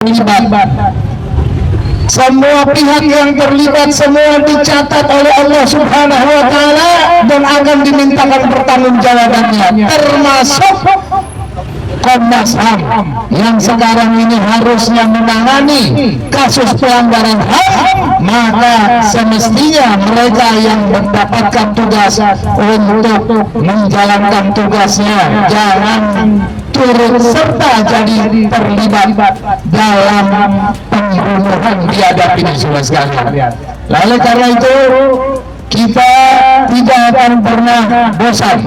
terlibat. Semua pihak yang terlibat semua dicatat oleh Allah Subhanahu wa Ta'ala dan akan dimintakan pertanggungjawabannya, termasuk Komnas HAM yang sekarang ini harusnya menangani kasus pelanggaran HAM. Maka semestinya mereka yang mendapatkan tugas untuk menjalankan tugasnya jangan turut serta jadi terlibat dalam pembunuhan dihadapi di Sulawesi Selatan. Lalu karena itu kita tidak akan pernah bosan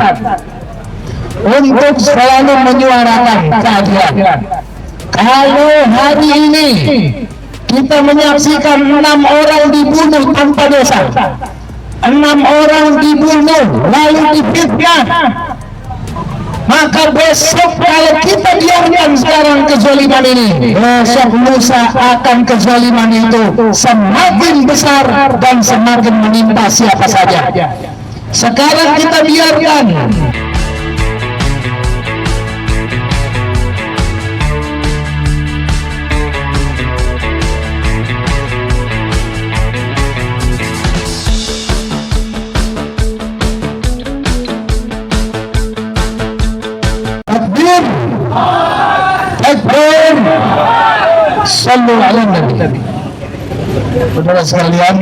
untuk selalu menyuarakan keadilan. Kalau hari ini kita menyaksikan 6 orang dibunuh tanpa dosa, 6 orang dibunuh lalu difitnah, maka besok kalau kita biarkan sekarang kezaliman ini, besok lusa akan kezaliman itu semakin besar dan semakin menimpa siapa saja. Sekarang kita biarkan. Sallu ala Nabi. Saudara sekalian,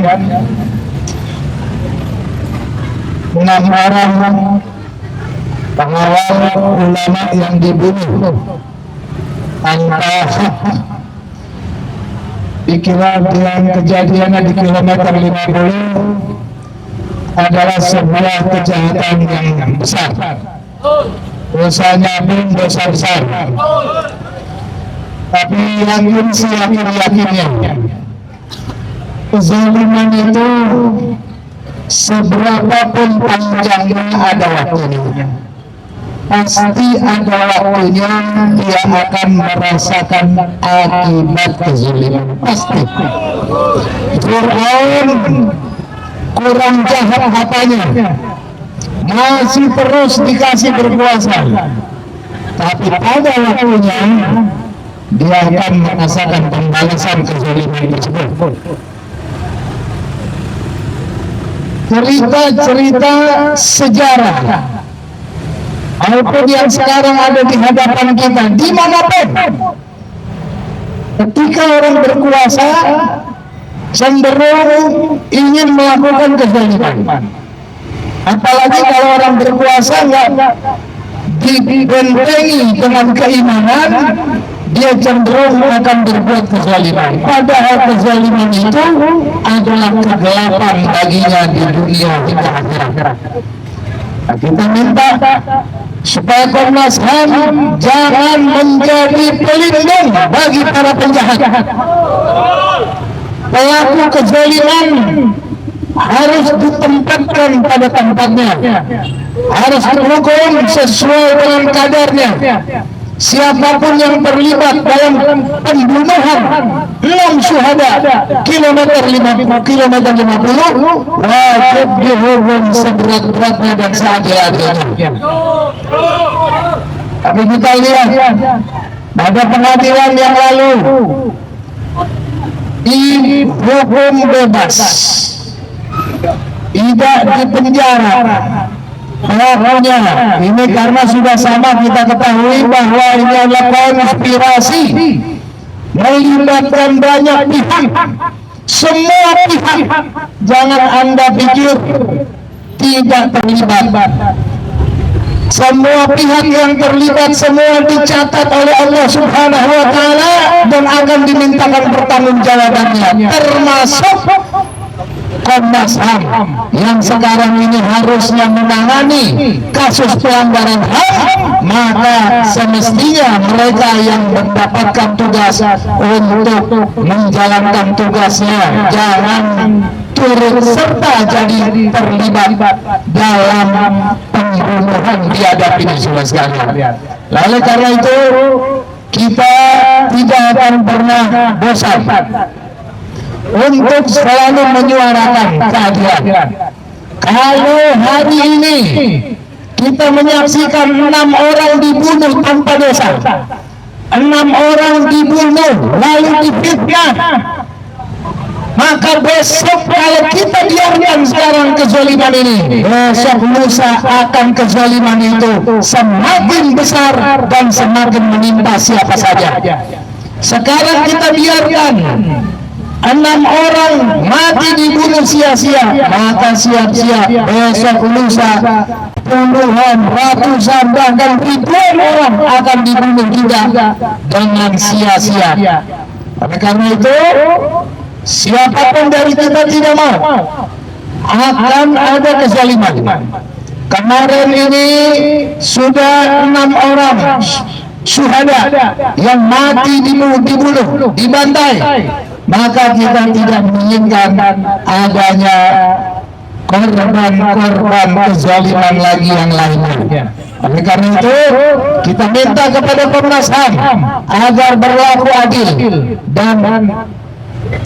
6 orang pengawal ulama yang dibunuh tanpa hak dikira dengan kejadiannya di kilometer 50 adalah sebuah kejahatan yang besar. Dosanya pun dosa besar. Tapi yang yakin-yakinnya kezaliman itu seberapapun panjangnya ada waktunya, pasti ada waktunya dia akan merasakan akibat kezaliman. Pasti. Fir'aun kurang jahat katanya, masih terus dikasih berkuasa, tapi pada waktunya dia akan merasakan pembalasan kezaliman tersebut. Cerita-cerita sejarah maupun yang sekarang ada di hadapan kita dimanapun, ketika orang berkuasa cenderung ingin melakukan kezaliman. Apalagi kalau orang berkuasa nggak dibentengi dengan keimanan, dia cenderung akan berbuat kezaliman. Padahal kezaliman itu adalah kegelapan baginya di dunia di akhirat. Nah, kita minta supaya Komnas HAM jangan menjadi pelindung bagi para penjahat. Pelaku kezaliman harus ditempatkan pada tempatnya, harus dihukum sesuai dengan kadarnya. Siapapun yang terlibat dalam pembunuhan 6 syuhada kilometer 50 wajib dihukum seberat-beratnya dan seadil-adilnya. Tapi kita lihat pada pengadilan yang lalu dihukum bebas, tidak dipenjara. Pokoknya ini karena sudah sama kita ketahui bahwa ini adalah konspirasi melibatkan banyak pihak, semua pihak. Jangan Anda pikir tidak terlibat. Semua pihak yang terlibat semua dicatat oleh Allah Subhanahu wa Ta'ala dan akan dimintakan pertanggungjawabannya, termasuk Komnas HAM yang sekarang ini harusnya menangani kasus pelanggaran HAM. Maka semestinya mereka yang mendapatkan tugas untuk menjalankan tugasnya jangan turut serta jadi terlibat dalam pembunuhan dihadapi di Sulawesi Selatan. Lalu karena itu kita tidak akan pernah bosan untuk selalu menyuarakan keadilan. Kalau hari ini kita menyaksikan 6 orang dibunuh tanpa dosa, 6 6 orang dibunuh lalu difitnah. Maka besok kalau kita biarkan sekarang kezaliman ini, besok lusa akan kezaliman itu semakin besar dan semakin menimpa siapa saja. Sekarang kita biarkan 6 orang mati dibunuh sia-sia, maka siap-siap besok lusa puluhan, ratusan, bahkan ribuan orang akan dibunuh juga dengan sia-sia. Oleh karena itu, siapapun dari kita tidak mau akan ada kezaliman. Kemarin ini sudah 6 orang syuhada yang mati dibunuh, dibantai. Maka kita tidak menginginkan adanya korban-korban kezaliman lagi yang lainnya. Oleh karena itu, kita minta kepada Komnas HAM agar berlaku adil dan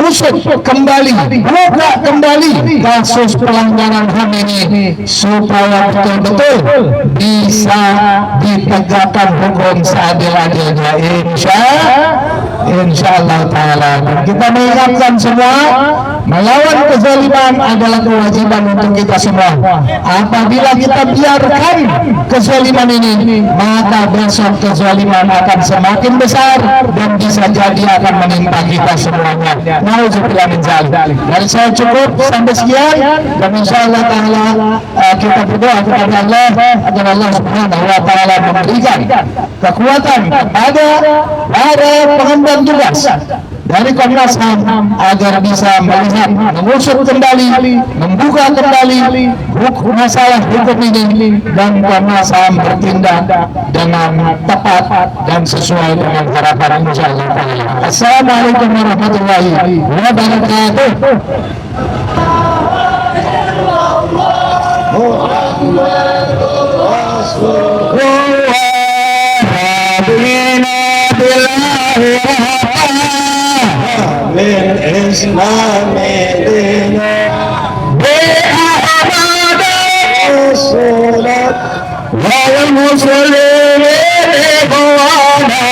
usut kembali, buka kembali kasus pelanggaran HAM ini supaya betul-betul bisa ditegakkan hukum seadil-adilnya. Insya Allah Ta'ala. Kita mengingatkan semua, melawan kezaliman adalah kewajiban untuk kita semua. Apabila kita biarkan kezaliman ini, maka besok kezaliman akan semakin besar dan bisa jadi akan menimpa kita semuanya. Nauzubillah min dzalik. Dari saya cukup sampai sekian, dan insya Allah Ta'ala kita berdoa kepada Allah agar Allah Subhanahu Wa Ta'ala memberikan kekuatan kepada para pengemban tugas dari Komnas HAM agar bisa melihat, mengusut kembali, membuka kembali masalah hukum ini, dan Komnas HAM bertindak dengan tepat dan sesuai dengan harapan insyaallah. Assalamualaikum warahmatullahi wabarakatuh. من إسلام دينا بأحمد الصلاة والمسلمين إخوانا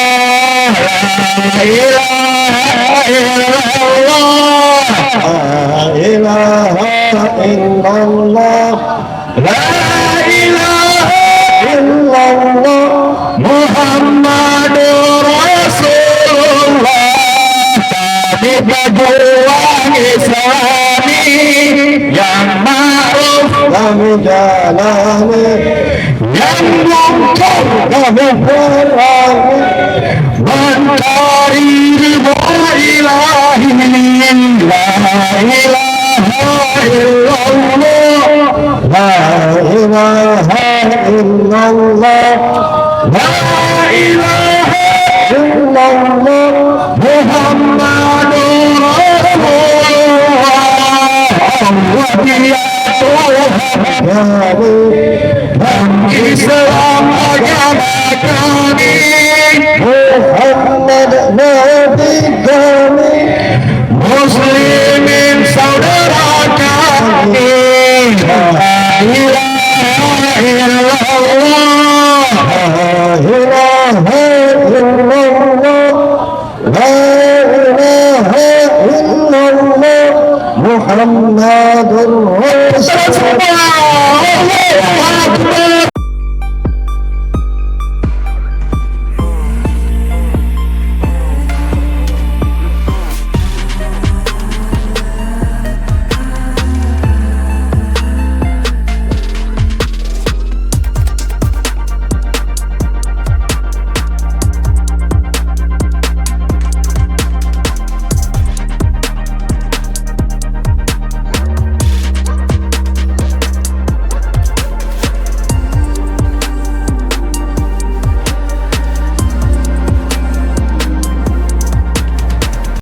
لا إله إلا الله لا إله إلا الله لا إله إلا الله محمد رسول الله. Berjuang Islami yang ma'ruf, kami jalani yang mungkar, kami berangi mencari ridha ilahi. La ilaha illallah, la ilaha illallah la ilaha illallah Muhammadur Rasulullah. Dan Islam agama kami, Muhammad Nabi kami, Muslimin saudara kami. La ilaha illallah, la ilaha illallah, la ilaha illallah, Muhammadur Rasulullah.